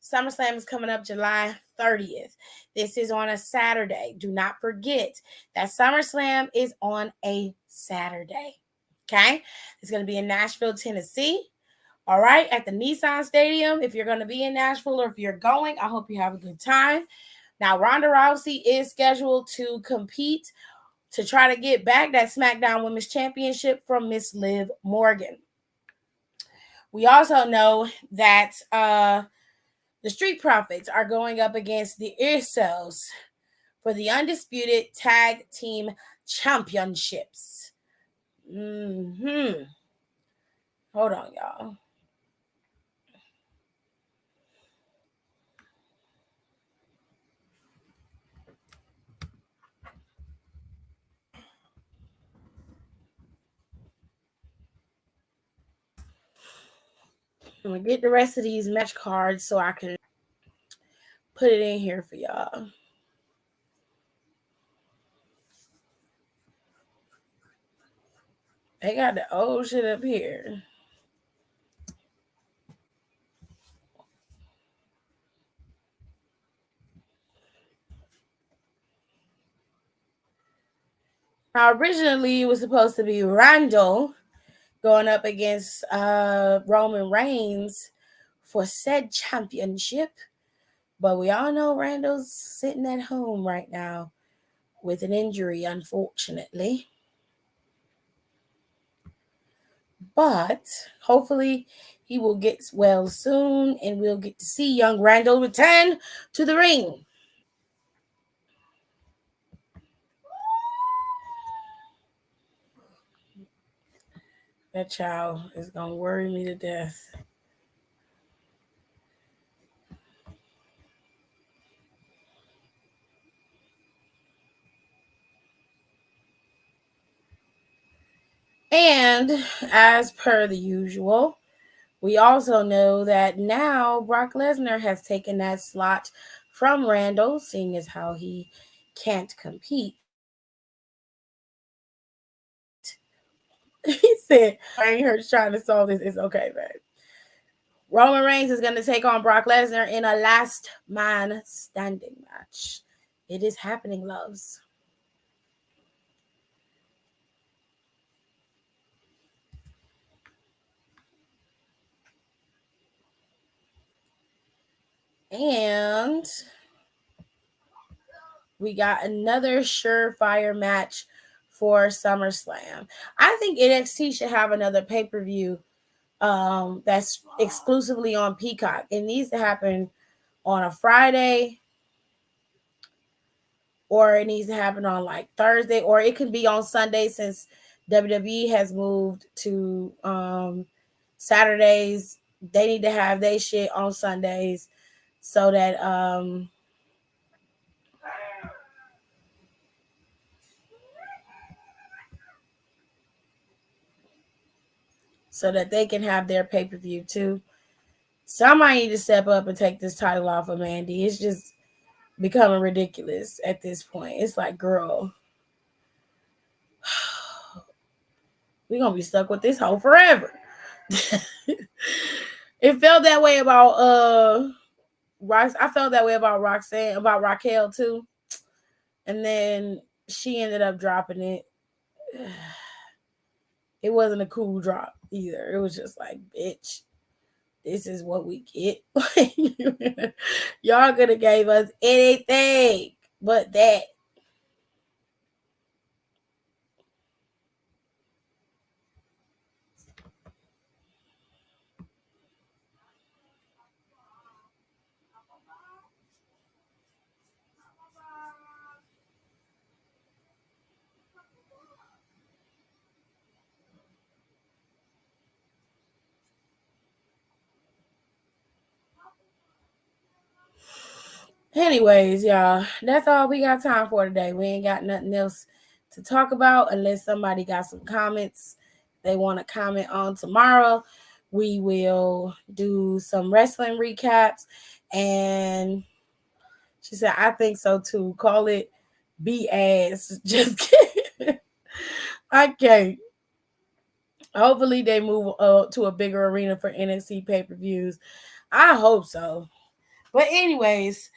SummerSlam is coming up July 30th. This is on a Saturday. Do not forget that SummerSlam is on a Saturday. Okay? It's going to be in Nashville, Tennessee. All right, at the Nissan Stadium. If you're going to be in Nashville or if you're going, I hope you have a good time. Now, Ronda Rousey is scheduled to compete to try to get back that SmackDown Women's Championship from Miss Liv Morgan. We also know that the Street Profits are going up against the Usos for the Undisputed Tag Team Championships. Hold on, y'all. I'm going to get the rest of these match cards so I can put it in here for y'all. They got the old shit up here. Now, originally, it was supposed to be Randall going up against Roman Reigns for said championship. But we all know Randall's sitting at home right now with an injury, unfortunately. But hopefully he will get well soon and we'll get to see young Randall return to the ring. That child is going to worry me to death. And as per the usual, we also know that now Brock Lesnar has taken that slot from Randall, seeing as how he can't compete. He said, I ain't heard trying to solve this. It's okay, man. Roman Reigns is going to take on Brock Lesnar in a last man standing match. It is happening, loves. And we got another surefire match for SummerSlam. I think NXT should have another pay-per-view that's exclusively on Peacock. It needs to happen on a Friday, or it needs to happen on like Thursday, or it could be on Sunday since WWE has moved to Saturdays. They need to have their shit on Sundays so that they can have their pay-per-view too. Somebody need to step up and take this title off of Mandy. It's just becoming ridiculous at this point. It's like, girl, we're going to be stuck with this hoe forever. It felt that way about I felt that way about Roxanne, about Raquel too. And then she ended up dropping it. It wasn't a cool drop either. It was just like, bitch, this is what we get. Y'all could have gave us anything but that. Anyways, y'all, that's all we got time for today. We ain't got nothing else to talk about unless somebody got some comments they want to comment on tomorrow. We will do some wrestling recaps. And she said, I think so too. Call it BS. Just kidding. I can't. Hopefully they move to a bigger arena for NXT pay-per-views. I hope so. But anyways,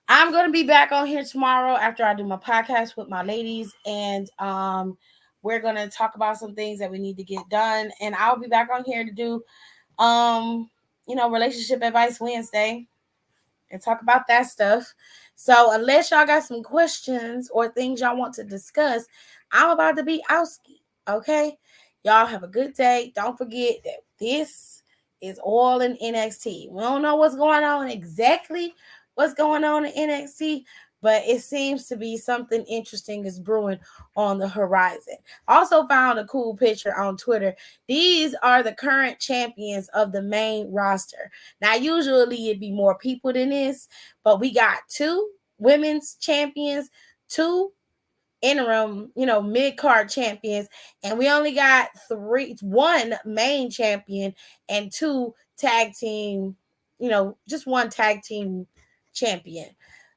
I'm gonna be back on here tomorrow after I do my podcast with my ladies, and we're gonna talk about some things that we need to get done. And I'll be back on here to do relationship advice Wednesday and talk about that stuff. So unless y'all got some questions or things y'all want to discuss, I'm about to be outski. Okay, y'all have a good day. Don't forget that this is all in NXT. We don't know what's going on exactly, what's going on in NXT, but it seems to be something interesting is brewing on the horizon. Also found a cool picture on Twitter. These are the current champions of the main roster. Now, usually it'd be more people than this, but we got 2 women's champions, 2 interim, mid-card champions, and we only got 1 main champion and 2 tag team, just 1 tag team champion.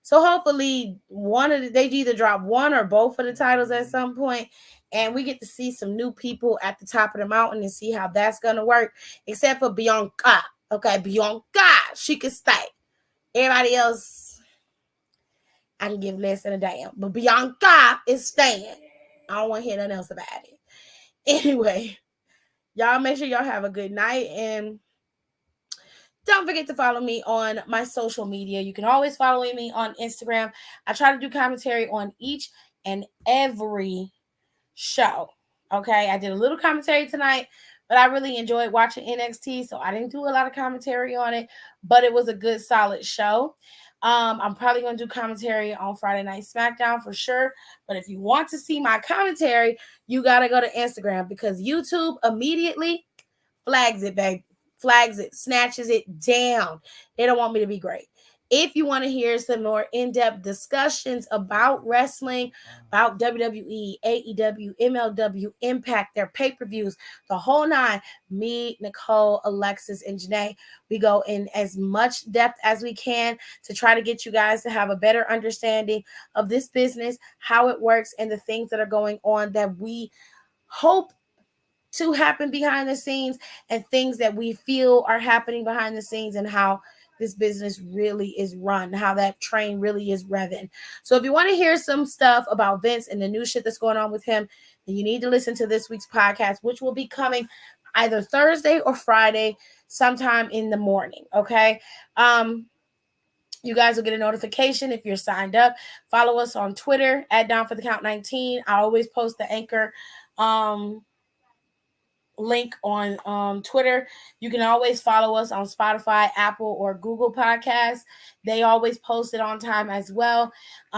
So hopefully they either drop 1 or both of the titles at some point, and we get to see some new people at the top of the mountain and see how that's gonna work. Except for Bianca, okay, Bianca, she can stay. Everybody else, I can give less than a damn. But Bianca is staying. I don't want to hear nothing else about it. Anyway, y'all make sure y'all have a good night. And don't forget to follow me on my social media. You can always follow me on Instagram. I try to do commentary on each and every show. Okay, I did a little commentary tonight, but I really enjoyed watching NXT, so I didn't do a lot of commentary on it, but it was a good, solid show. I'm probably going to do commentary on Friday Night SmackDown for sure. But if you want to see my commentary, you got to go to Instagram because YouTube immediately flags it, babe. Flags it, snatches it down. They don't want me to be great. If you want to hear some more in-depth discussions about wrestling, about WWE, AEW, MLW, Impact, their pay-per-views, the whole 9, me, Nicole, Alexis, and Janae, we go in as much depth as we can to try to get you guys to have a better understanding of this business, how it works, and the things that are going on that we hope to happen behind the scenes and things that we feel are happening behind the scenes and how this business really is run, how that train really is revving. So if you want to hear some stuff about Vince and the new shit that's going on with him, then you need to listen to this week's podcast, which will be coming either Thursday or Friday sometime in the morning. Okay. You guys will get a notification if you're signed up. Follow us on Twitter at Down for the Count 19. I always post the Anchor link on Twitter. You can always follow us on Spotify, Apple, or Google Podcasts. They always post it on time as well.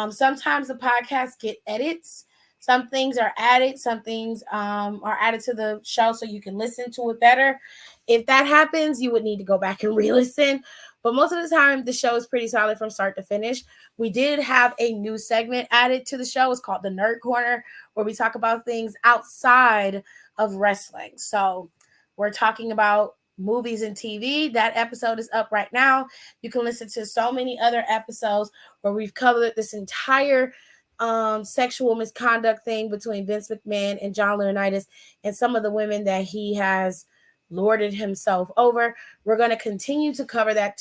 Sometimes the podcasts get edits. Some things are added. Some things are added to the show so you can listen to it better. If that happens, you would need to go back and re-listen. But most of the time, the show is pretty solid from start to finish. We did have a new segment added to the show. It's called the Nerd Corner, where we talk about things outside of wrestling. So we're talking about movies and TV. That episode is up right now. You can listen to so many other episodes where we've covered this entire sexual misconduct thing between Vince McMahon and John Laurinaitis and some of the women that he has lorded himself over. We're going to continue to cover that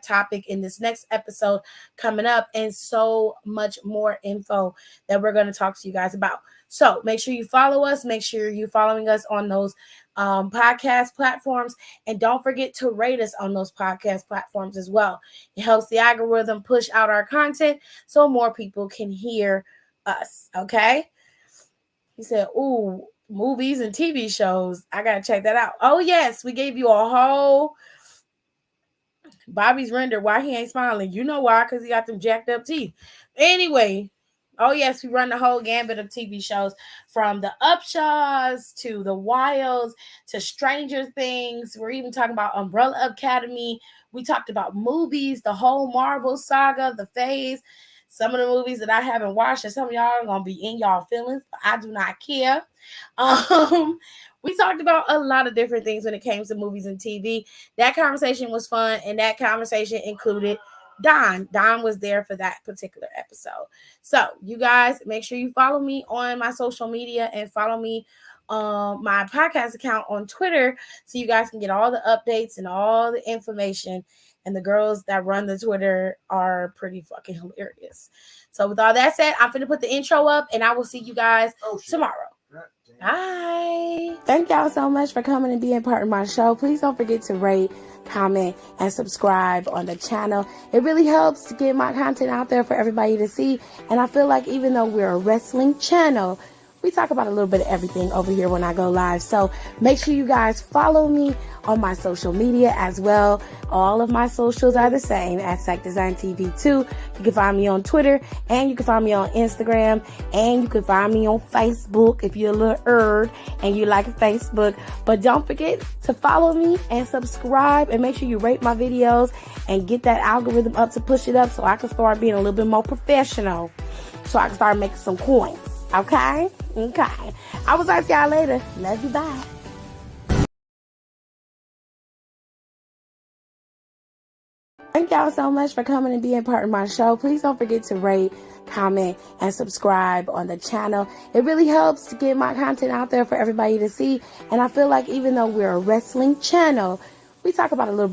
topic in this next episode coming up, and so much more info that we're going to talk to you guys about. So make sure you follow us. Make sure you're following us on those podcast platforms, and don't forget to rate us on those podcast platforms as well. It helps the algorithm push out our content so more people can hear us. Okay. He said, ooh, movies and TV shows. I got to check that out. Oh, yes. We gave you a whole Bobby's render. Why he ain't smiling? You know why? Because he got them jacked up teeth. Anyway, Oh, yes, we run the whole gambit of TV shows from the Upshaws to the Wilds to Stranger Things. We're even talking about Umbrella Academy. We talked about movies, the whole Marvel saga, the phase. Some of the movies that I haven't watched, and some of y'all are going to be in y'all feelings, but I do not care. We talked about a lot of different things when it came to movies and TV. That conversation was fun, and that conversation included Don. Don was there for that particular episode. So you guys make sure you follow me on my social media and follow me my podcast account on Twitter so you guys can get all the updates and all the information. And the girls that run the Twitter are pretty fucking hilarious. So with all that said, I'm finna put the intro up and I will see you guys tomorrow. Bye. Thank y'all so much for coming and being part of my show. Please don't forget to rate, comment, and subscribe on the channel. It really helps to get my content out there for everybody to see. And I feel like even though we're a wrestling channel, we talk about a little bit of everything over here when I go live. So make sure you guys follow me on my social media as well. All of my socials are the same at Sack Design TV 2. You can find me on Twitter and you can find me on Instagram and you can find me on Facebook if you're a little and you like Facebook. But don't forget to follow me and subscribe and make sure you rate my videos and get that algorithm up to push it up so I can start being a little bit more professional. So I can start making some coins. Okay? Okay. I will talk to y'all later. Love you. Bye. Thank y'all so much for coming and being part of my show. Please don't forget to rate, comment, and subscribe on the channel. It really helps to get my content out there for everybody to see. And I feel like even though we're a wrestling channel, we talk about a little